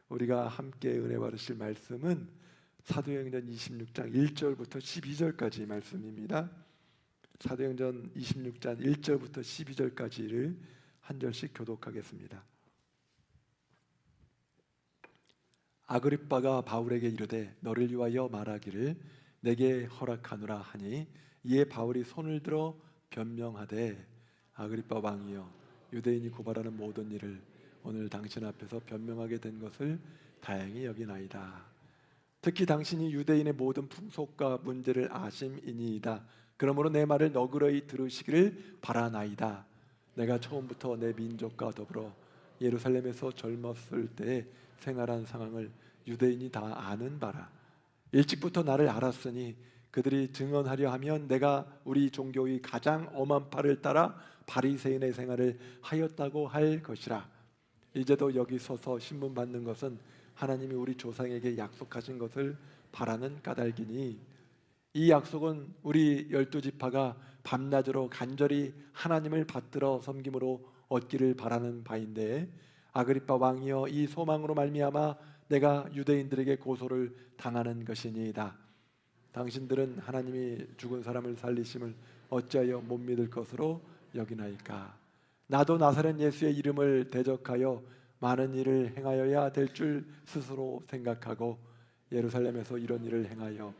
우리가 함께 은혜 받으실 말씀은 사도행전 26장 1절부터 12절까지 말씀입니다. 사도행전 26장 1절부터 12절까지를 한 절씩 교독하겠습니다. 아그리빠가 바울에게 이르되 너를 위하여 말하기를 내게 허락하노라 하니 이에 바울이 손을 들어 변명하되 아그리빠 왕이여 유대인이 고발하는 모든 일을 오늘 당신 앞에서 변명하게 된 것을 다행히 여기나이다. 특히 당신이 유대인의 모든 풍속과 문제를 아심이니이다. 그러므로 내 말을 너그러이 들으시기를 바라나이다. 내가 처음부터 내 민족과 더불어 예루살렘에서 젊었을 때에 생활한 상황을 유대인이 다 아는 바라. 일찍부터 나를 알았으니 그들이 증언하려 하면 내가 우리 종교의 가장 엄한 바를 따라 바리새인의 생활을 하였다고 할 것이라. 이제도 여기 서서 신문 받는 것은 하나님이 우리 조상에게 약속하신 것을 바라는 까닭이니 이 약속은 우리 12지파가 밤낮으로 간절히 하나님을 받들어 섬김으로 얻기를 바라는 바인데 아그리빠 왕이여 이 소망으로 말미암아 내가 유대인들에게 고소를 당하는 것이니이다. 당신들은 하나님이 죽은 사람을 살리심을 어찌하여 못 믿을 것으로 여기나이까. 나도 나사렛 예수의 이름을 대적하여 많은 일을 행하여야 될 줄 스스로 생각하고 예루살렘에서 이런 일을 행하여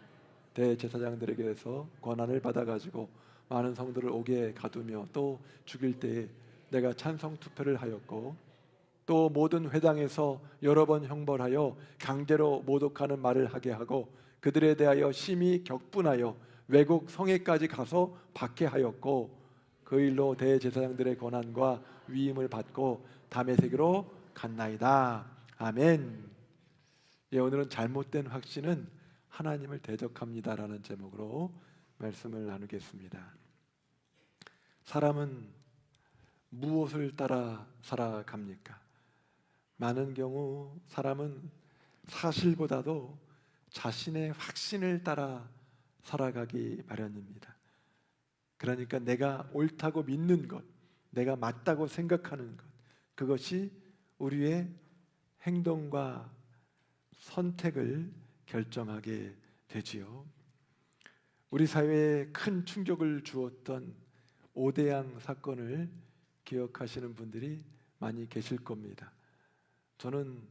대제사장들에게서 권한을 받아가지고 많은 성도를 옥에 가두며 또 죽일 때에 내가 찬성 투표를 하였고 또 모든 회당에서 여러 번 형벌하여 강제로 모독하는 말을 하게 하고 그들에 대하여 심히 격분하여 외국 성에까지 가서 박해하였고 그 일로 대제사장들의 권한과 위임을 받고 다메섹으로 갔나이다. 아멘. 오늘은 잘못된 확신은 하나님을 대적합니다라는 제목으로 말씀을 나누겠습니다. 사람은 무엇을 따라 살아갑니까? 많은 경우 사람은 사실보다도 자신의 확신을 따라 살아가기 마련입니다. 그러니까 내가 옳다고 믿는 것, 내가 맞다고 생각하는 것, 그것이 우리의 행동과 선택을 결정하게 되지요. 우리 사회에 큰 충격을 주었던 오대양 사건을 기억하시는 분들이 많이 계실 겁니다. 저는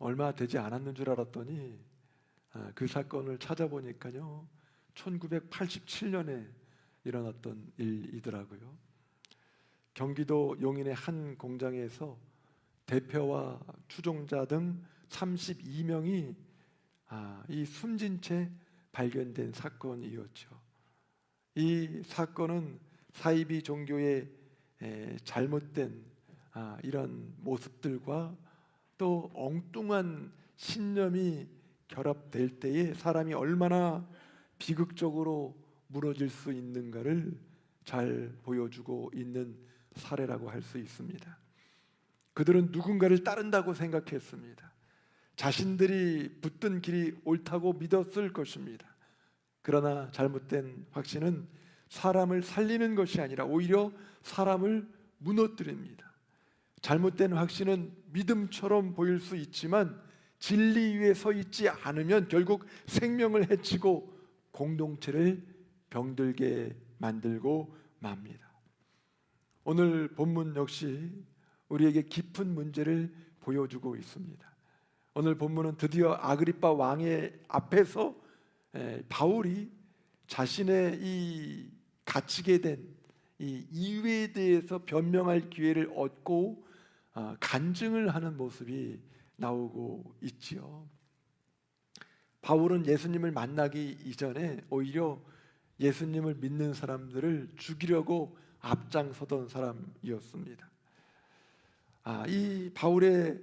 얼마 되지 않았는 줄 알았더니 그 사건을 찾아보니까요 1987년에 일어났던 일이더라고요. 경기도 용인의 한 공장에서 대표와 추종자 등 32명이 이 숨진 채 발견된 사건이었죠. 이 사건은 사이비 종교의 잘못된 이런 모습들과 또 엉뚱한 신념이 결합될 때에 사람이 얼마나 비극적으로 무너질 수 있는가를 잘 보여주고 있는 사례라고 할 수 있습니다. 그들은 누군가를 따른다고 생각했습니다. 자신들이 붙든 길이 옳다고 믿었을 것입니다. 그러나 잘못된 확신은 사람을 살리는 것이 아니라 오히려 사람을 무너뜨립니다. 잘못된 확신은 믿음처럼 보일 수 있지만 진리 위에 서 있지 않으면 결국 생명을 해치고 공동체를 병들게 만들고 맙니다. 오늘 본문 역시 우리에게 깊은 문제를 보여주고 있습니다. 오늘 본문은 드디어 아그리빠 왕의 앞에서 바울이 자신의 이 갇히게 된 이 이유에 대해서 변명할 기회를 얻고 간증을 하는 모습이 나오고 있지요. 바울은 예수님을 만나기 이전에 오히려 예수님을 믿는 사람들을 죽이려고 앞장서던 사람이었습니다. 이 바울의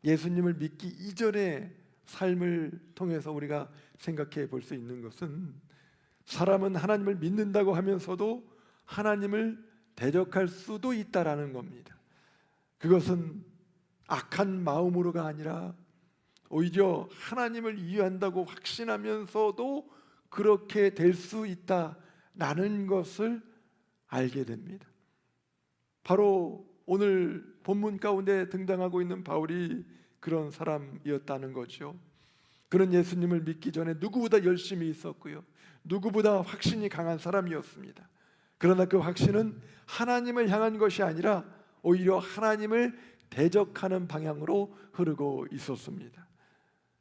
예수님을 믿기 이전의 삶을 통해서 우리가 생각해 볼 수 있는 것은 사람은 하나님을 믿는다고 하면서도 하나님을 대적할 수도 있다라는 겁니다. 그것은 악한 마음으로가 아니라 오히려 하나님을 이해한다고 확신하면서도 그렇게 될 수 있다라는 것을 알게 됩니다. 바로 오늘 본문 가운데 등장하고 있는 바울이 그런 사람이었다는 거죠. 그는 예수님을 믿기 전에 누구보다 열심히 있었고요, 누구보다 확신이 강한 사람이었습니다. 그러나 그 확신은 하나님을 향한 것이 아니라 오히려 하나님을 대적하는 방향으로 흐르고 있었습니다.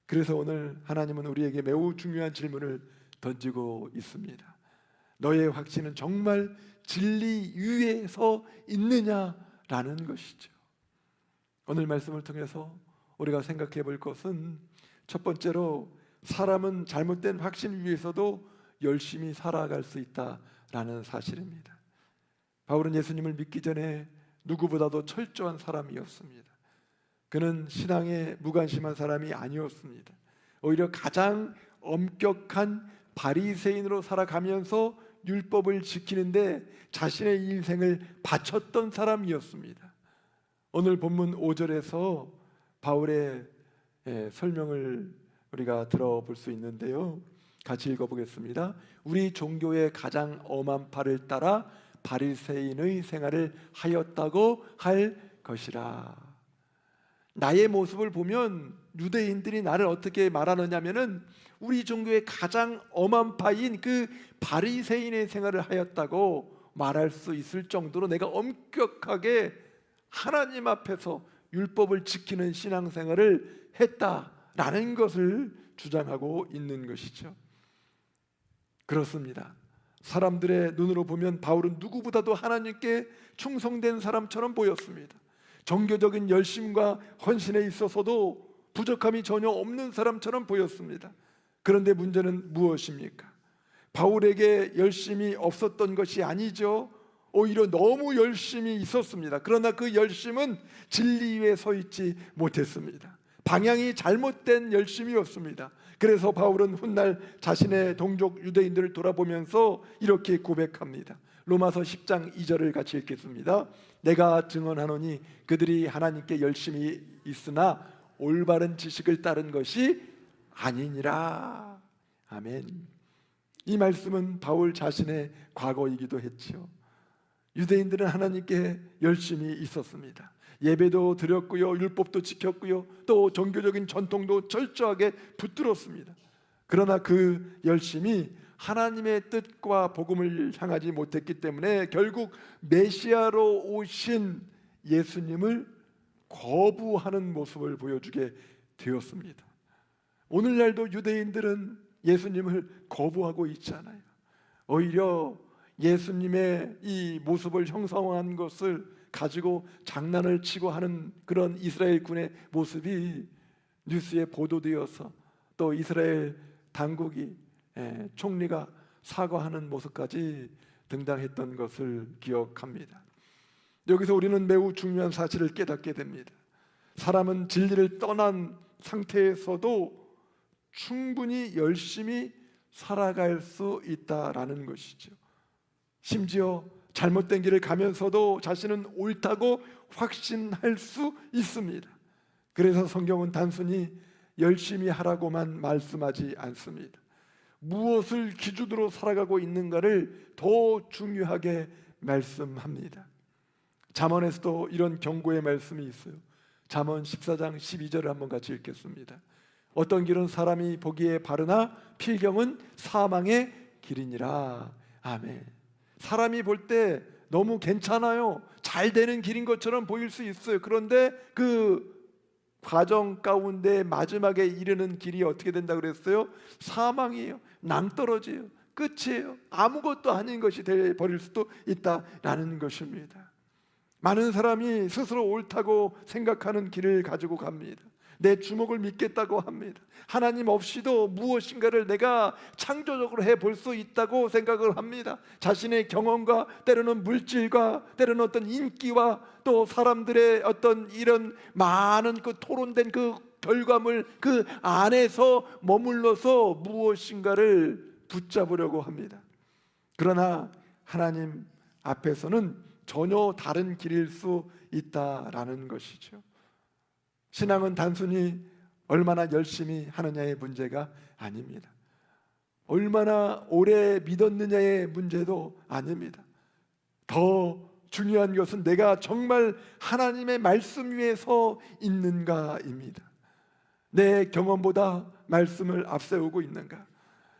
그래서 오늘 하나님은 우리에게 매우 중요한 질문을 던지고 있습니다. 너의 확신은 정말 진리 위에 서 있느냐라는 것이죠. 오늘 말씀을 통해서 우리가 생각해 볼 것은, 첫 번째로 사람은 잘못된 확신 위에서도 열심히 살아갈 수 있다라는 사실입니다. 바울은 예수님을 믿기 전에 누구보다도 철저한 사람이었습니다. 그는 신앙에 무관심한 사람이 아니었습니다. 오히려 가장 엄격한 바리새인으로 살아가면서 율법을 지키는데 자신의 인생을 바쳤던 사람이었습니다. 오늘 본문 5절에서 바울의 설명을 우리가 들어볼 수 있는데요, 같이 읽어보겠습니다. 우리 종교의 가장 엄한 바를 따라 바리새인의 생활을 하였다고 할 것이라. 나의 모습을 보면 유대인들이 나를 어떻게 말하느냐면은 우리 종교의 가장 엄한 바인 그 바리새인의 생활을 하였다고 말할 수 있을 정도로 내가 엄격하게 하나님 앞에서 율법을 지키는 신앙생활을 했다라는 것을 주장하고 있는 것이죠. 그렇습니다. 사람들의 눈으로 보면 바울은 누구보다도 하나님께 충성된 사람처럼 보였습니다. 종교적인 열심과 헌신에 있어서도 부족함이 전혀 없는 사람처럼 보였습니다. 그런데 문제는 무엇입니까? 바울에게 열심이 없었던 것이 아니죠. 오히려 너무 열심히 있었습니다. 그러나 그 열심은 진리 위에 서 있지 못했습니다. 방향이 잘못된 열심이었습니다. 그래서 바울은 훗날 자신의 동족 유대인들을 돌아보면서 이렇게 고백합니다. 로마서 10장 2절을 같이 읽겠습니다. 내가 증언하노니 그들이 하나님께 열심히 있으나 올바른 지식을 따른 것이 아니니라. 아멘. 이 말씀은 바울 자신의 과거이기도 했죠. 유대인들은 하나님께 열심히 있었습니다. 예배도 드렸고요, 율법도 지켰고요, 또 종교적인 전통도 철저하게 붙들었습니다. 그러나 그 열심이 하나님의 뜻과 복음을 향하지 못했기 때문에 결국 메시아로 오신 예수님을 거부하는 모습을 보여주게 되었습니다. 오늘날도 유대인들은 예수님을 거부하고 있잖아요. 오히려 예수님의 이 모습을 형상화한 것을 가지고 장난을 치고 하는 그런 이스라엘 군의 모습이 뉴스에 보도되어서 또 이스라엘 당국이 총리가 사과하는 모습까지 등장했던 것을 기억합니다. 여기서 우리는 매우 중요한 사실을 깨닫게 됩니다. 사람은 진리를 떠난 상태에서도 충분히 열심히 살아갈 수 있다라는 것이죠. 심지어 잘못된 길을 가면서도 자신은 옳다고 확신할 수 있습니다. 그래서 성경은 단순히 열심히 하라고만 말씀하지 않습니다. 무엇을 기준으로 살아가고 있는가를 더 중요하게 말씀합니다. 잠언에서도 이런 경고의 말씀이 있어요. 잠언 14장 12절을 한번 같이 읽겠습니다. 어떤 길은 사람이 보기에 바르나 필경은 사망의 길이니라. 아멘. 사람이 볼 때 너무 괜찮아요, 잘 되는 길인 것처럼 보일 수 있어요. 그런데 그 과정 가운데 마지막에 이르는 길이 어떻게 된다 그랬어요? 사망이에요. 낭떠러지예요. 끝이에요. 아무것도 아닌 것이 되어버릴 수도 있다라는 것입니다. 많은 사람이 스스로 옳다고 생각하는 길을 가지고 갑니다. 내 주먹을 믿겠다고 합니다. 하나님 없이도 무엇인가를 내가 창조적으로 해볼 수 있다고 생각을 합니다. 자신의 경험과 때로는 물질과 때로는 어떤 인기와 또 사람들의 어떤 이런 많은 그 토론된 그 결과물 그 안에서 머물러서 무엇인가를 붙잡으려고 합니다. 그러나 하나님 앞에서는 전혀 다른 길일 수 있다라는 것이죠. 신앙은 단순히 얼마나 열심히 하느냐의 문제가 아닙니다. 얼마나 오래 믿었느냐의 문제도 아닙니다. 더 중요한 것은 내가 정말 하나님의 말씀 위에 서 있는가입니다. 내 경험보다 말씀을 앞세우고 있는가?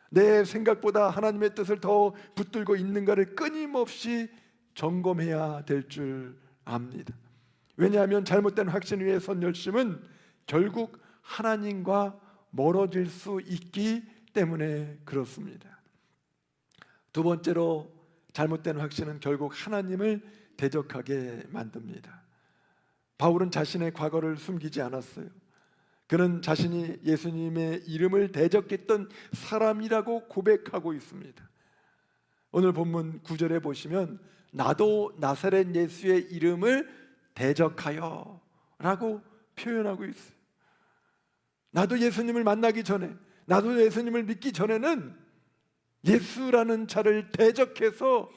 내 생각보다 하나님의 뜻을 더 붙들고 있는가를 끊임없이 점검해야 될 줄 압니다. 왜냐하면 잘못된 확신 위에 선 열심은 결국 하나님과 멀어질 수 있기 때문에 그렇습니다. 두 번째로, 잘못된 확신은 결국 하나님을 대적하게 만듭니다. 바울은 자신의 과거를 숨기지 않았어요. 그는 자신이 예수님의 이름을 대적했던 사람이라고 고백하고 있습니다. 오늘 본문 9절에 보시면 나도 나사렛 예수의 이름을 대적하여 라고 표현하고 있어요. 나도 예수님을 만나기 전에, 나도 예수님을 믿기 전에는 예수라는 자를 대적해서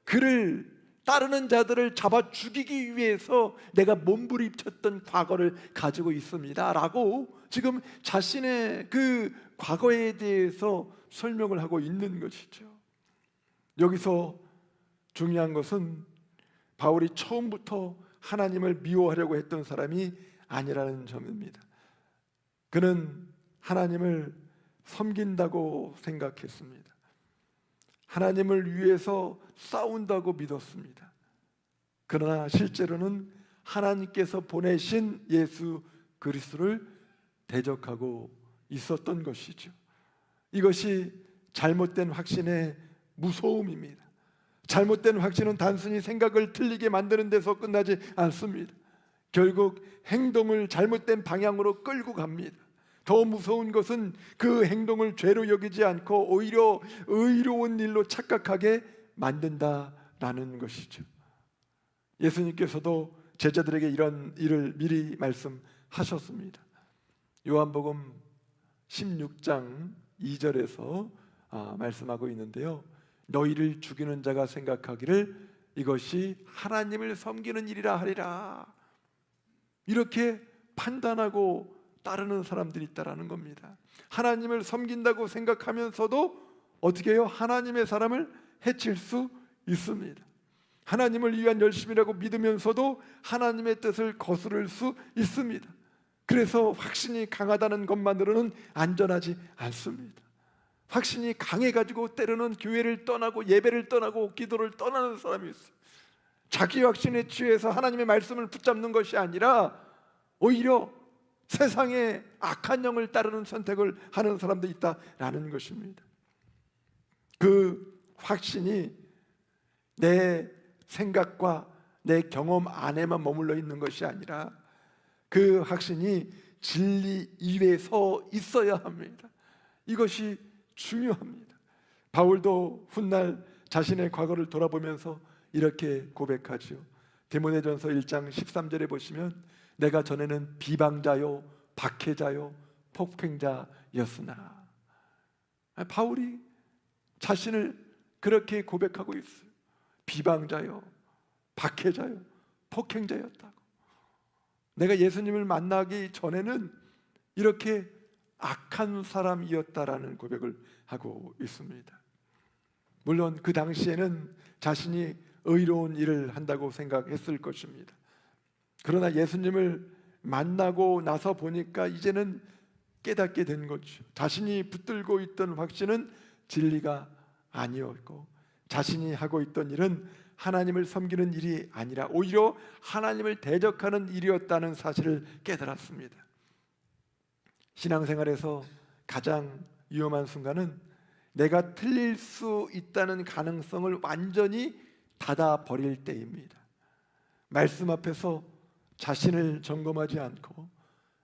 그를 따르는 자들을 잡아 죽이기 위해서 내가 몸부림쳤던 과거를 가지고 있습니다 라고 지금 자신의 그 과거에 대해서 설명을 하고 있는 것이죠. 여기서 중요한 것은 바울이 처음부터 하나님을 미워하려고 했던 사람이 아니라는 점입니다. 그는 하나님을 섬긴다고 생각했습니다. 하나님을 위해서 싸운다고 믿었습니다. 그러나 실제로는 하나님께서 보내신 예수 그리스도를 대적하고 있었던 것이죠. 이것이 잘못된 확신의 무서움입니다. 잘못된 확신은 단순히 생각을 틀리게 만드는 데서 끝나지 않습니다. 결국 행동을 잘못된 방향으로 끌고 갑니다. 더 무서운 것은 그 행동을 죄로 여기지 않고 오히려 의로운 일로 착각하게 만든다라는 것이죠. 예수님께서도 제자들에게 이런 일을 미리 말씀하셨습니다. 요한복음 16장 2절에서 말씀하고 있는데요. 너희를 죽이는 자가 생각하기를 이것이 하나님을 섬기는 일이라 하리라. 이렇게 판단하고 따르는 사람들이 있다라는 겁니다. 하나님을 섬긴다고 생각하면서도 어떻게 해요? 하나님의 사람을 해칠 수 있습니다. 하나님을 위한 열심이라고 믿으면서도 하나님의 뜻을 거스를 수 있습니다. 그래서 확신이 강하다는 것만으로는 안전하지 않습니다. 확신이 강해가지고 때로는 교회를 떠나고 예배를 떠나고 기도를 떠나는 사람이 있어요. 자기 확신에 취해서 하나님의 말씀을 붙잡는 것이 아니라 오히려 세상의 악한 영을 따르는 선택을 하는 사람도 있다라는 것입니다. 그 확신이 내 생각과 내 경험 안에만 머물러 있는 것이 아니라 그 확신이 진리 위에 서 있어야 합니다. 이것이 중요합니다. 바울도 훗날 자신의 과거를 돌아보면서 이렇게 고백하죠. 디모데전서 1장 13절에 보시면 내가 전에는 비방자요 박해자요 폭행자였으나, 바울이 자신을 그렇게 고백하고 있어요. 비방자요 박해자요 폭행자였다고. 내가 예수님을 만나기 전에는 이렇게 악한 사람이었다라는 고백을 하고 있습니다. 물론 그 당시에는 자신이 의로운 일을 한다고 생각했을 것입니다. 그러나 예수님을 만나고 나서 보니까 이제는 깨닫게 된 거죠. 자신이 붙들고 있던 확신은 진리가 아니었고 자신이 하고 있던 일은 하나님을 섬기는 일이 아니라 오히려 하나님을 대적하는 일이었다는 사실을 깨달았습니다. 신앙생활에서 가장 위험한 순간은 내가 틀릴 수 있다는 가능성을 완전히 닫아버릴 때입니다. 말씀 앞에서 자신을 점검하지 않고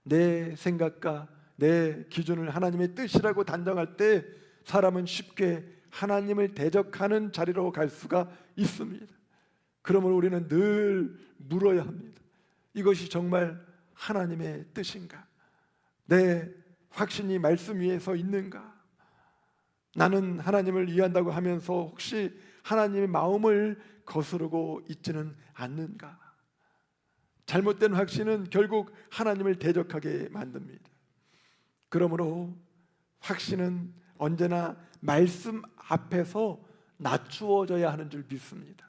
내 생각과 내 기준을 하나님의 뜻이라고 단정할 때 사람은 쉽게 하나님을 대적하는 자리로 갈 수가 있습니다. 그러므로 우리는 늘 물어야 합니다. 이것이 정말 하나님의 뜻인가? 내 확신이 말씀 위에 서 있는가? 나는 하나님을 이해한다고 하면서 혹시 하나님의 마음을 거스르고 있지는 않는가? 잘못된 확신은 결국 하나님을 대적하게 만듭니다. 그러므로 확신은 언제나 말씀 앞에서 낮추어져야 하는 줄 믿습니다.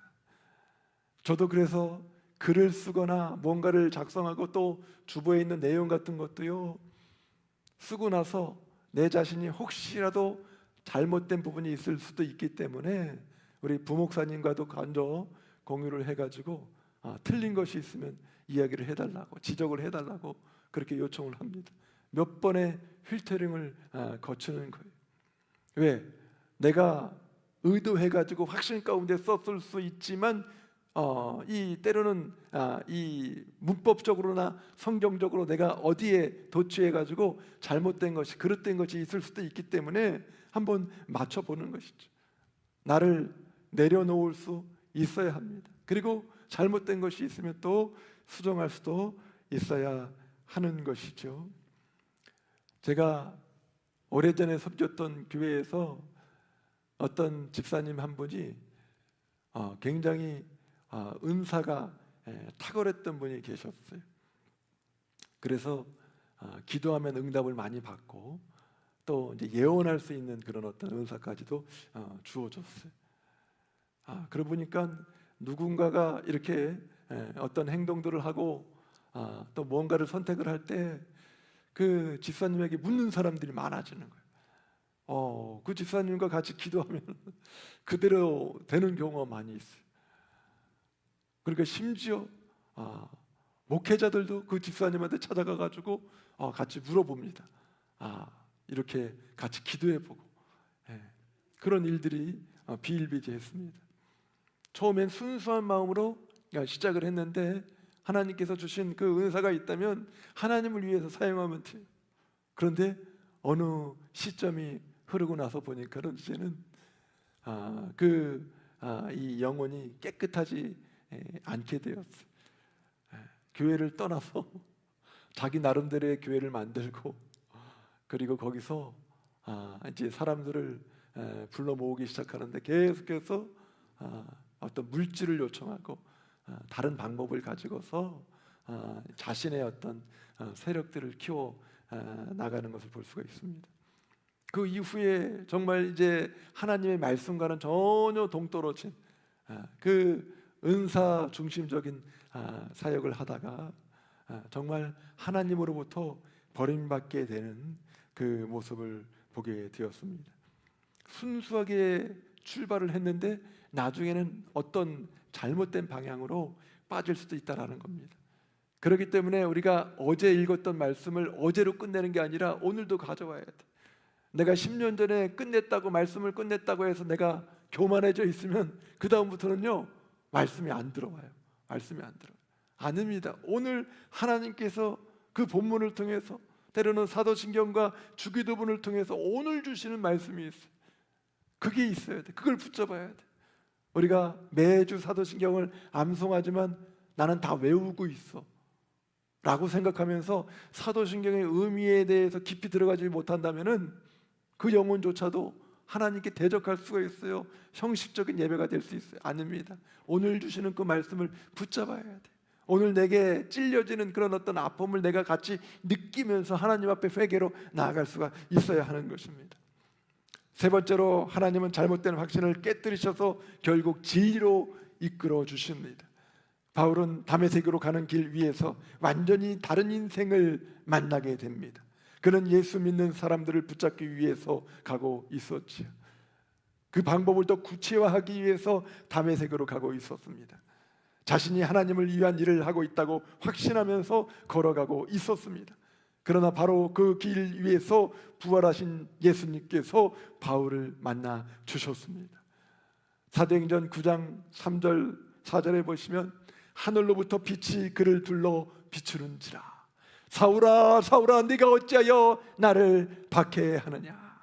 저도 그래서 글을 쓰거나 뭔가를 작성하고 또 주보에 있는 내용 같은 것도요, 쓰고 나서 내 자신이 혹시라도 잘못된 부분이 있을 수도 있기 때문에 우리 부목사님과도 먼저 공유를 해가지고 틀린 것이 있으면 이야기를 해달라고, 지적을 해달라고 그렇게 요청을 합니다. 몇 번의 필터링을 거치는 거예요. 왜? 내가 의도해가지고 확신 가운데 썼을 수 있지만 이 때로는 이 문법적으로나 성경적으로 내가 어디에 도취해가지고 잘못된 것이, 그릇된 것이 있을 수도 있기 때문에 한번 맞춰보는 것이죠. 나를 내려놓을 수 있어야 합니다. 그리고 잘못된 것이 있으면 또 수정할 수도 있어야 하는 것이죠. 제가 오래전에 섬겼던 교회에서 어떤 집사님 한 분이 굉장히 은사가 탁월했던 분이 계셨어요. 그래서 기도하면 응답을 많이 받고 또 이제 예언할 수 있는 그런 어떤 은사까지도 주어졌어요. 그러고 보니까 누군가가 이렇게 어떤 행동들을 하고 또 뭔가를 선택을 할 때 그 집사님에게 묻는 사람들이 많아지는 거예요. 그 집사님과 같이 기도하면 그대로 되는 경우가 많이 있어요. 그러니까 심지어 목회자들도 그 집사님한테 찾아가 가지고 같이 물어봅니다. 이렇게 같이 기도해보고 그런 일들이 비일비재했습니다. 처음엔 순수한 마음으로 시작을 했는데 하나님께서 주신 그 은사가 있다면 하나님을 위해서 사용하면 돼요. 그런데 어느 시점이 흐르고 나서 보니까는 이제는 이 영혼이 깨끗하지 않게 되었어요. 교회를 떠나서 자기 나름대로의 교회를 만들고 그리고 거기서 이제 사람들을 불러 모으기 시작하는데 계속해서 어떤 물질을 요청하고 다른 방법을 가지고서 자신의 어떤 세력들을 키워 나가는 것을 볼 수가 있습니다. 그 이후에 정말 이제 하나님의 말씀과는 전혀 동떨어진 그 은사 중심적인 사역을 하다가 정말 하나님으로부터 버림받게 되는 그 모습을 보게 되었습니다. 순수하게 출발을 했는데 나중에는 어떤 잘못된 방향으로 빠질 수도 있다라는 겁니다. 그렇기 때문에 우리가 어제 읽었던 말씀을 어제로 끝내는 게 아니라 오늘도 가져와야 돼. 내가 10년 전에 끝냈다고, 말씀을 끝냈다고 해서 내가 교만해져 있으면 그 다음부터는요 말씀이 안 들어와요. 말씀이 안 들어와요. 아닙니다. 오늘 하나님께서 그 본문을 통해서 때로는 사도신경과 주기도문을 통해서 오늘 주시는 말씀이 있어요. 그게 있어야 돼. 그걸 붙잡아야 돼. 우리가 매주 사도신경을 암송하지만 나는 다 외우고 있어 라고 생각하면서 사도신경의 의미에 대해서 깊이 들어가지 못한다면은 그 영혼조차도 하나님께 대적할 수가 있어요. 형식적인 예배가 될 수 있어요. 아닙니다. 오늘 주시는 그 말씀을 붙잡아야 돼. 오늘 내게 찔려지는 그런 어떤 아픔을 내가 같이 느끼면서 하나님 앞에 회개로 나아갈 수가 있어야 하는 것입니다. 세 번째로 하나님은 잘못된 확신을 깨뜨리셔서 결국 진리로 이끌어 주십니다. 바울은 다메섹으로 가는 길 위에서 완전히 다른 인생을 만나게 됩니다. 그는 예수 믿는 사람들을 붙잡기 위해서 가고 있었지요. 그 방법을 더 구체화하기 위해서 다메섹으로 가고 있었습니다. 자신이 하나님을 위한 일을 하고 있다고 확신하면서 걸어가고 있었습니다. 그러나 바로 그 길 위에서 부활하신 예수님께서 바울을 만나 주셨습니다. 사도행전 9장 3절 4절에 보시면 하늘로부터 빛이 그를 둘러 비추는지라 사울아 사울아 네가 어찌하여 나를 박해하느냐.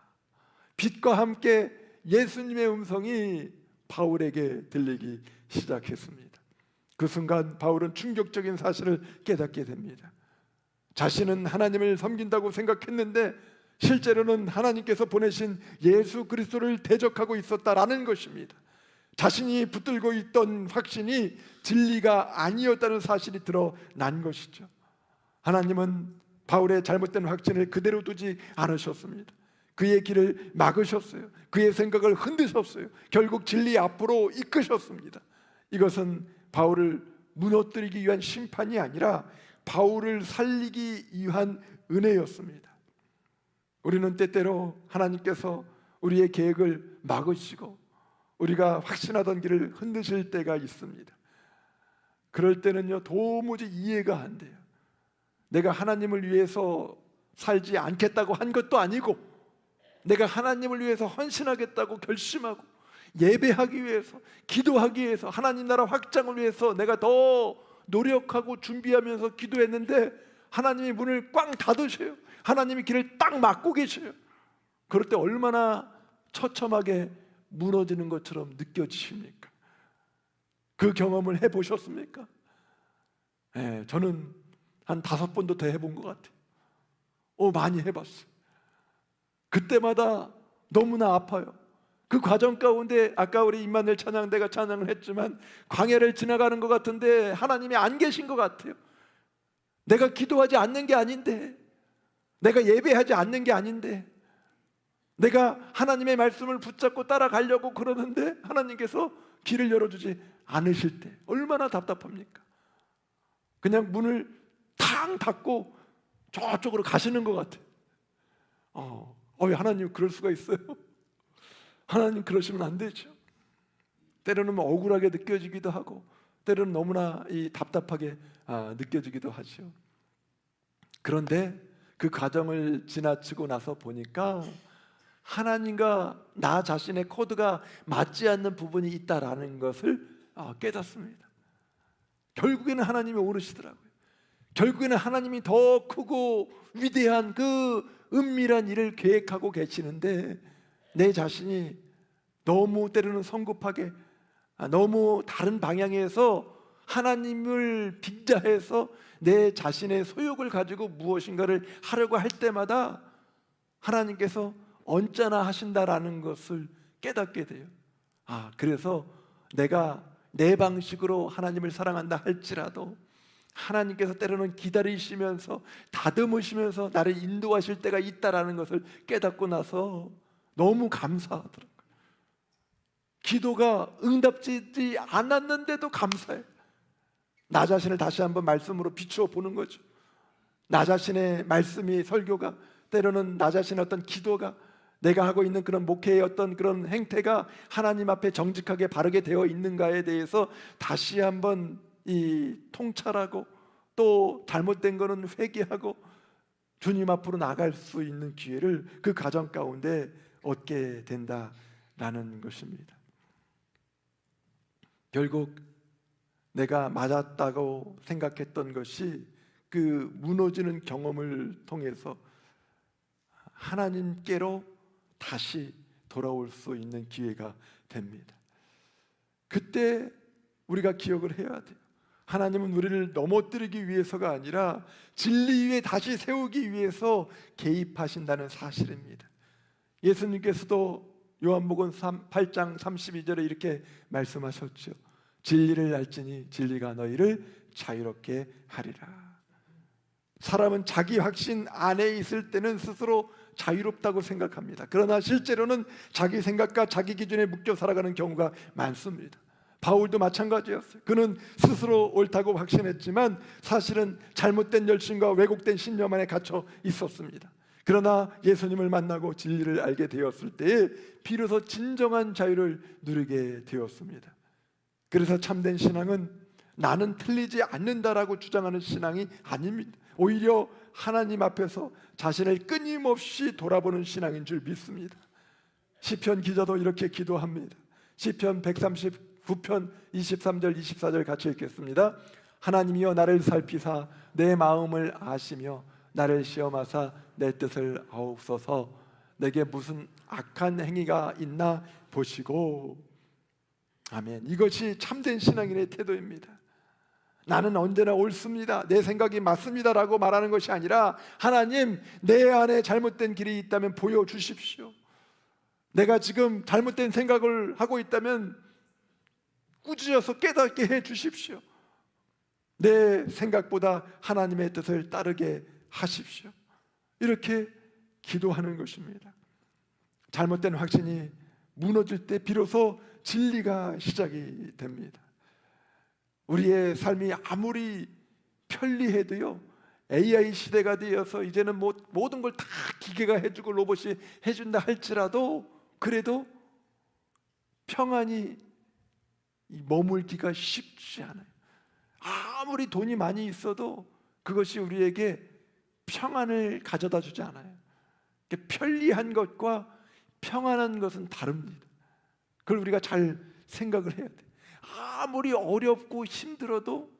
빛과 함께 예수님의 음성이 바울에게 들리기 시작했습니다. 그 순간 바울은 충격적인 사실을 깨닫게 됩니다. 자신은 하나님을 섬긴다고 생각했는데 실제로는 하나님께서 보내신 예수 그리스도를 대적하고 있었다라는 것입니다. 자신이 붙들고 있던 확신이 진리가 아니었다는 사실이 드러난 것이죠. 하나님은 바울의 잘못된 확신을 그대로 두지 않으셨습니다. 그의 길을 막으셨어요. 그의 생각을 흔드셨어요. 결국 진리 앞으로 이끄셨습니다. 이것은 바울을 무너뜨리기 위한 심판이 아니라 바울을 살리기 위한 은혜였습니다. 우리는 때때로 하나님께서 우리의 계획을 막으시고 우리가 확신하던 길을 흔드실 때가 있습니다. 그럴 때는요, 도무지 이해가 안 돼요. 내가 하나님을 위해서 살지 않겠다고 한 것도 아니고, 내가 하나님을 위해서 헌신하겠다고 결심하고 예배하기 위해서, 기도하기 위해서, 하나님 나라 확장을 위해서 내가 더 노력하고 준비하면서 기도했는데 하나님이 문을 꽝 닫으셔요. 하나님이 길을 딱 막고 계셔요. 그럴 때 얼마나 처참하게 무너지는 것처럼 느껴지십니까? 그 경험을 해보셨습니까? 저는 한 5번도 더 해본 것 같아요. 많이 해봤어요. 그때마다 너무나 아파요. 그 과정 가운데 아까 우리 임마누엘 찬양대가 찬양을 했지만 광야를 지나가는 것 같은데 하나님이 안 계신 것 같아요. 내가 기도하지 않는 게 아닌데, 내가 예배하지 않는 게 아닌데, 내가 하나님의 말씀을 붙잡고 따라가려고 그러는데 하나님께서 길을 열어주지 않으실 때 얼마나 답답합니까? 그냥 문을 탕 닫고 저쪽으로 가시는 것 같아요. 왜 하나님 그럴 수가 있어요? 하나님 그러시면 안 되죠. 때로는 억울하게 느껴지기도 하고 때로는 너무나 답답하게 느껴지기도 하죠. 그런데 그 과정을 지나치고 나서 보니까 하나님과 나 자신의 코드가 맞지 않는 부분이 있다라는 것을 깨닫습니다. 결국에는 하나님이 오르시더라고요. 결국에는 하나님이 더 크고 위대한 그 은밀한 일을 계획하고 계시는데 내 자신이 너무 때로는 성급하게 너무 다른 방향에서 하나님을 빙자해서 내 자신의 소욕을 가지고 무엇인가를 하려고 할 때마다 하나님께서 언짢아 하신다라는 것을 깨닫게 돼요. 그래서 내가 내 방식으로 하나님을 사랑한다 할지라도 하나님께서 때로는 기다리시면서 다듬으시면서 나를 인도하실 때가 있다라는 것을 깨닫고 나서 너무 감사하더라고요. 기도가 응답되지 않았는데도 감사해요. 나 자신을 다시 한번 말씀으로 비추어 보는 거죠. 나 자신의 말씀이, 설교가, 때로는 나 자신의 어떤 기도가, 내가 하고 있는 그런 목회의 어떤 그런 행태가 하나님 앞에 정직하게 바르게 되어 있는가에 대해서 다시 한번 통찰하고 또 잘못된 거는 회개하고 주님 앞으로 나갈 수 있는 기회를 그 과정 가운데 얻게 된다라는 것입니다. 결국 내가 맞았다고 생각했던 것이 그 무너지는 경험을 통해서 하나님께로 다시 돌아올 수 있는 기회가 됩니다. 그때 우리가 기억을 해야 돼요. 하나님은 우리를 넘어뜨리기 위해서가 아니라 진리 위에 다시 세우기 위해서 개입하신다는 사실입니다. 예수님께서도 요한복음 8장 32절에 이렇게 말씀하셨죠. 진리를 알지니 진리가 너희를 자유롭게 하리라. 사람은 자기 확신 안에 있을 때는 스스로 자유롭다고 생각합니다. 그러나 실제로는 자기 생각과 자기 기준에 묶여 살아가는 경우가 많습니다. 바울도 마찬가지였어요. 그는 스스로 옳다고 확신했지만 사실은 잘못된 열심과 왜곡된 신념 안에 갇혀 있었습니다. 그러나 예수님을 만나고 진리를 알게 되었을 때에 비로소 진정한 자유를 누리게 되었습니다. 그래서 참된 신앙은 나는 틀리지 않는다라고 주장하는 신앙이 아닙니다. 오히려 하나님 앞에서 자신을 끊임없이 돌아보는 신앙인 줄 믿습니다. 시편 기자도 이렇게 기도합니다. 시편 139편 23절 24절 같이 읽겠습니다. 하나님이여 나를 살피사 내 마음을 아시며 나를 시험하사 내 뜻을 아옵소서. 내게 무슨 악한 행위가 있나 보시고. 아멘. 이것이 참된 신앙인의 태도입니다. 나는 언제나 옳습니다, 내 생각이 맞습니다 라고 말하는 것이 아니라 하나님, 내 안에 잘못된 길이 있다면 보여주십시오. 내가 지금 잘못된 생각을 하고 있다면 꾸짖어서 깨닫게 해주십시오. 내 생각보다 하나님의 뜻을 따르게 하십시오. 이렇게 기도하는 것입니다. 잘못된 확신이 무너질 때 비로소 진리가 시작이 됩니다. 우리의 삶이 아무리 편리해도요, AI 시대가 되어서 이제는 모든 걸 다 기계가 해주고 로봇이 해준다 할지라도 그래도 평안이 머물기가 쉽지 않아요. 아무리 돈이 많이 있어도 그것이 우리에게 평안을 가져다 주지 않아요. 편리한 것과 평안한 것은 다릅니다. 그걸 우리가 잘 생각을 해야 돼. 아무리 어렵고 힘들어도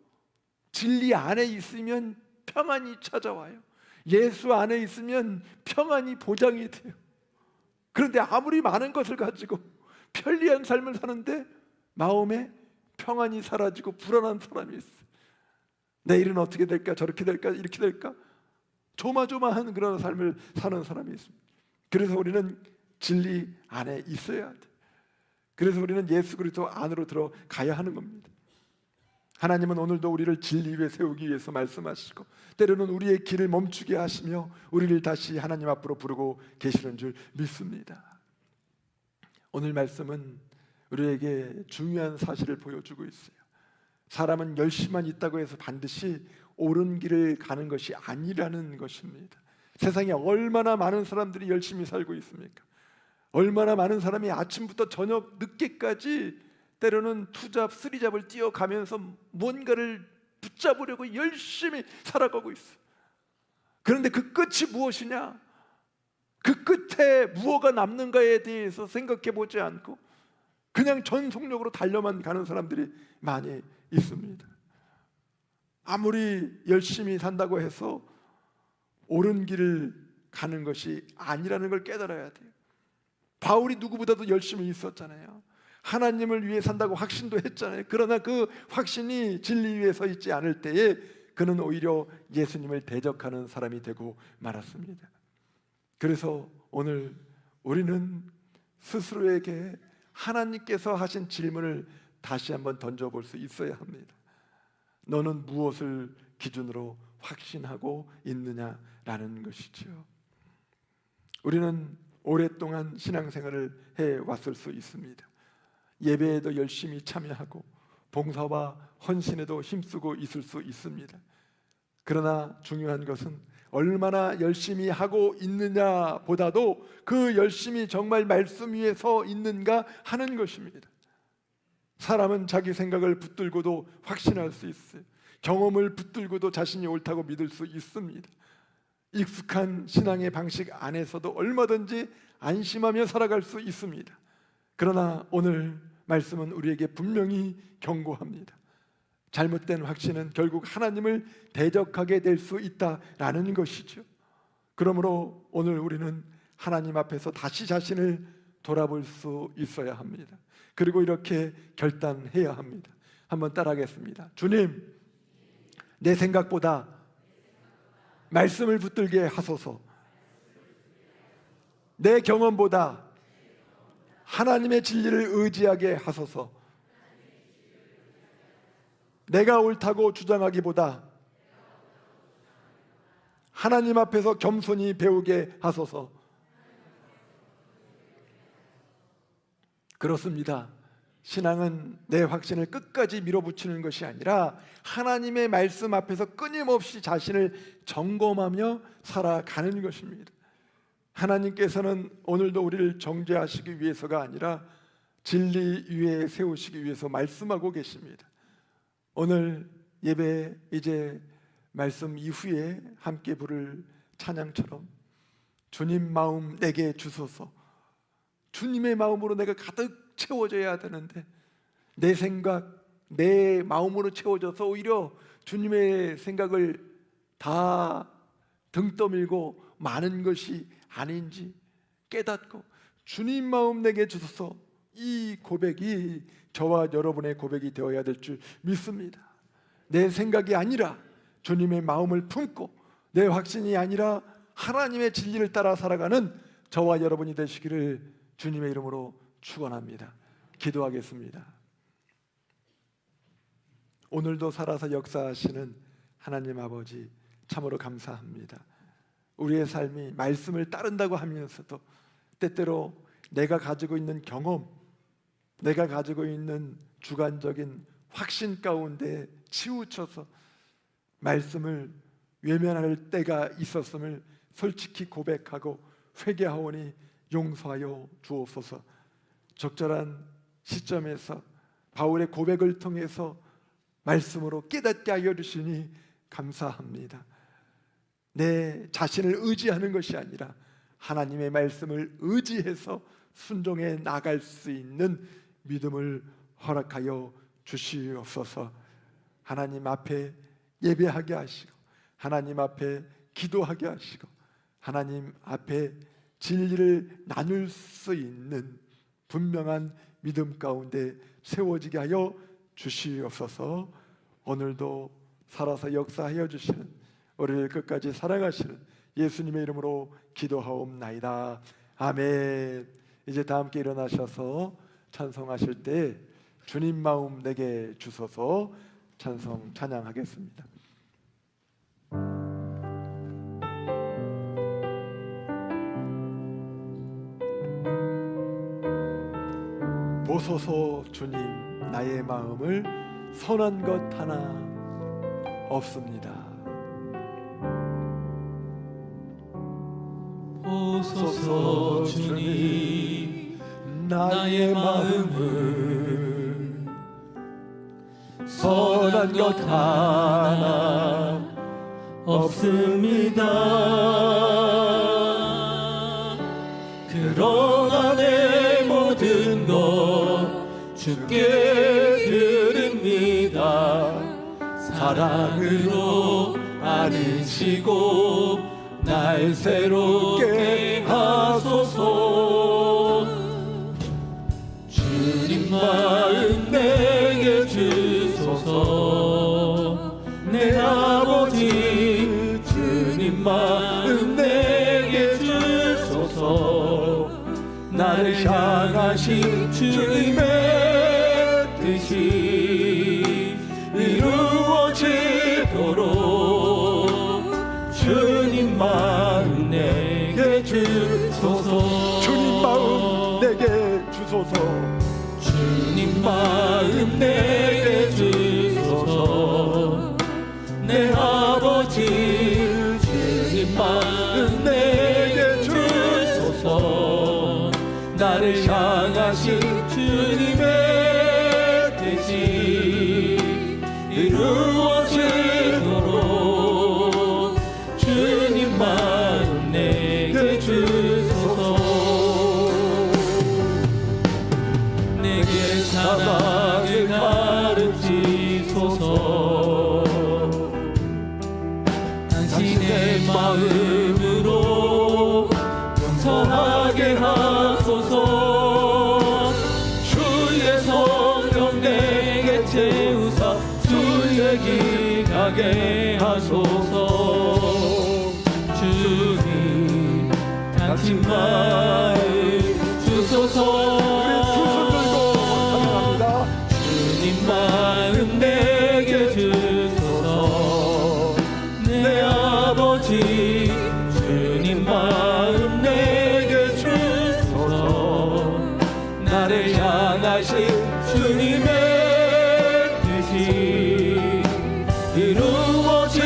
진리 안에 있으면 평안이 찾아와요. 예수 안에 있으면 평안이 보장이 돼요. 그런데 아무리 많은 것을 가지고 편리한 삶을 사는데 마음에 평안이 사라지고 불안한 사람이 있어요. 내일은 어떻게 될까? 저렇게 될까? 이렇게 될까? 조마조마한 그런 삶을 사는 사람이 있습니다. 그래서 우리는 진리 안에 있어야 돼. 그래서 우리는 예수 그리스도 안으로 들어가야 하는 겁니다. 하나님은 오늘도 우리를 진리 위에 세우기 위해서 말씀하시고 때로는 우리의 길을 멈추게 하시며 우리를 다시 하나님 앞으로 부르고 계시는 줄 믿습니다. 오늘 말씀은 우리에게 중요한 사실을 보여주고 있어요. 사람은 열심만 있다고 해서 반드시 옳은 길을 가는 것이 아니라는 것입니다. 세상에 얼마나 많은 사람들이 열심히 살고 있습니까? 얼마나 많은 사람이 아침부터 저녁 늦게까지 때로는 투잡, 쓰리잡을 뛰어가면서 뭔가를 붙잡으려고 열심히 살아가고 있어요. 그런데 그 끝이 무엇이냐? 그 끝에 무엇가 남는가에 대해서 생각해 보지 않고 그냥 전속력으로 달려만 가는 사람들이 많이 있습니다. 아무리 열심히 산다고 해서 옳은 길을 가는 것이 아니라는 걸 깨달아야 돼요. 바울이 누구보다도 열심히 있었잖아요. 하나님을 위해 산다고 확신도 했잖아요. 그러나 그 확신이 진리 위에 서 있지 않을 때에 그는 오히려 예수님을 대적하는 사람이 되고 말았습니다. 그래서 오늘 우리는 스스로에게 하나님께서 하신 질문을 다시 한번 던져볼 수 있어야 합니다. 너는 무엇을 기준으로 확신하고 있느냐라는 것이죠. 우리는 오랫동안 신앙생활을 해왔을 수 있습니다. 예배에도 열심히 참여하고 봉사와 헌신에도 힘쓰고 있을 수 있습니다. 그러나 중요한 것은 얼마나 열심히 하고 있느냐 보다도 그 열심히 정말 말씀 위에 서 있는가 하는 것입니다. 사람은 자기 생각을 붙들고도 확신할 수 있어요. 경험을 붙들고도 자신이 옳다고 믿을 수 있습니다. 익숙한 신앙의 방식 안에서도 얼마든지 안심하며 살아갈 수 있습니다. 그러나 오늘 말씀은 우리에게 분명히 경고합니다. 잘못된 확신은 결국 하나님을 대적하게 될 수 있다라는 것이죠. 그러므로 오늘 우리는 하나님 앞에서 다시 자신을 돌아볼 수 있어야 합니다. 그리고 이렇게 결단해야 합니다. 한번 따라하겠습니다. 주님, 내 생각보다 말씀을 붙들게 하소서. 내 경험보다 하나님의 진리를 의지하게 하소서. 내가 옳다고 주장하기보다 하나님 앞에서 겸손히 배우게 하소서. 그렇습니다. 신앙은 내 확신을 끝까지 밀어붙이는 것이 아니라 하나님의 말씀 앞에서 끊임없이 자신을 점검하며 살아가는 것입니다. 하나님께서는 오늘도 우리를 정죄하시기 위해서가 아니라 진리 위에 세우시기 위해서 말씀하고 계십니다. 오늘 예배 이제 말씀 이후에 함께 부를 찬양처럼 주님 마음 내게 주소서. 주님의 마음으로 내가 가득 채워져야 되는데 내 생각, 내 마음으로 채워져서 오히려 주님의 생각을 다 등 떠밀고 많은 것이 아닌지 깨닫고 주님 마음 내게 주소서. 이 고백이 저와 여러분의 고백이 되어야 될 줄 믿습니다. 내 생각이 아니라 주님의 마음을 품고 내 확신이 아니라 하나님의 진리를 따라 살아가는 저와 여러분이 되시기를 주님의 이름으로 축원합니다. 기도하겠습니다. 오늘도 살아서 역사하시는 하나님 아버지 참으로 감사합니다. 우리의 삶이 말씀을 따른다고 하면서도 때때로 내가 가지고 있는 경험, 내가 가지고 있는 주관적인 확신 가운데 치우쳐서 말씀을 외면할 때가 있었음을 솔직히 고백하고 회개하오니 용서하여 주옵소서. 적절한 시점에서 바울의 고백을 통해서 말씀으로 깨닫게 하여 주시니 감사합니다. 내 자신을 의지하는 것이 아니라 하나님의 말씀을 의지해서 순종해 나갈 수 있는 믿음을 허락하여 주시옵소서. 하나님 앞에 예배하게 하시고 하나님 앞에 기도하게 하시고 하나님 앞에 진리를 나눌 수 있는 분명한 믿음 가운데 세워지게 하여 주시옵소서. 오늘도 살아서 역사하여 주시는 우리를 끝까지 사랑하시는 예수님의 이름으로 기도하옵나이다. 아멘. 이제 다 함께 일어나셔서 찬송하실 때 주님 마음 내게 주소서 찬송 찬양하겠습니다. 보소서 주님, 나의 마음을 선한 것 하나 없습니다. 보소서 주님, 나의 마음을 선한 것 하나 없습니다. 그러나 내 모든 것 주께 드립니다. 사랑으로 안으시고 날 새롭게 하소서. 주님 마음 내게 주소서. 내 아버지 주님 마음 내게 주소서. 나를 향하신 주님의 뜻이 이루어지도록 주님 마음 내게 주소서. 주님 마음 내게 주소서. 주님 마음 내게 주소서. 내 아버지 주님 마음 내게 주소서. 나를 향하신 주님의 뜻이 이루어지도록 주님 마음 내게 주소서. 내게 사랑을 가르치소서. 당신의 마음으로 용서하게 하소서. 주의 성령 내게 채우사 주의 길 가게 하소서. 주님 당신 마음 주소서. 주님 마음 내게 주소서. 내 아버지 주님 마음 내게 주소서. 나를 향하신 주님의 뜻이 이루어지도록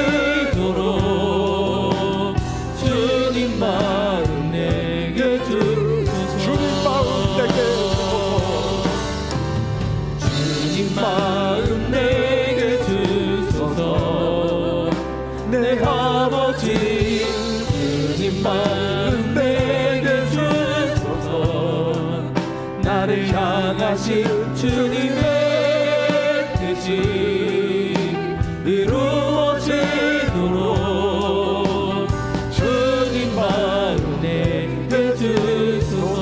주님 마음 내게 주소서. 주님 마음 내게 주님 마음 내게 주소서. 내 아버지 주님 마음 내게 주소서. 나를 향하신 주님의 뜻이 이루어지도록 주님 마음 내게 주소서.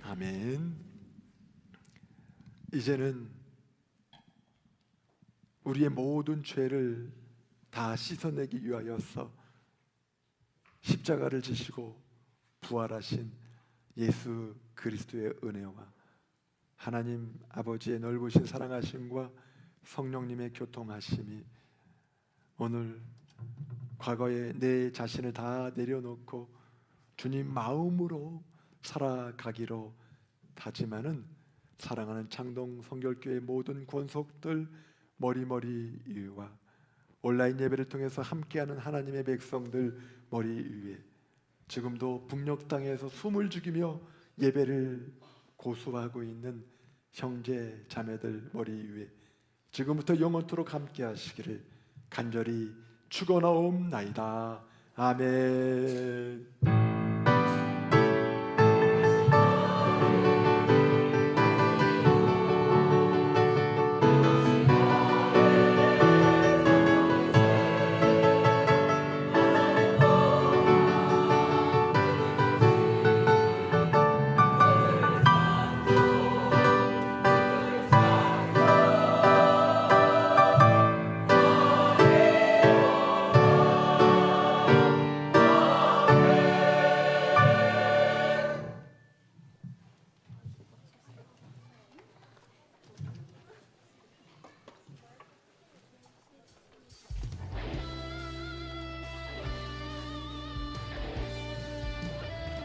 아멘. 이제는 우리의 모든 죄를 다 씻어내기 위하여서 십자가를 지시고 부활하신 예수 그리스도의 은혜와 하나님 아버지의 넓으신 사랑하심과 성령님의 교통하심이 오늘 과거에 내 자신을 다 내려놓고 주님 마음으로 살아가기로 다짐하는 사랑하는 창동 성결교회 모든 권속들 머리머리 위와 온라인 예배를 통해서 함께하는 하나님의 백성들 머리 위에 지금도 북녘 땅에서 숨을 죽이며 예배를 고수하고 있는 형제 자매들 머리 위에 지금부터 영원토록 함께 하시기를 간절히 축원하옵나이다. 아멘.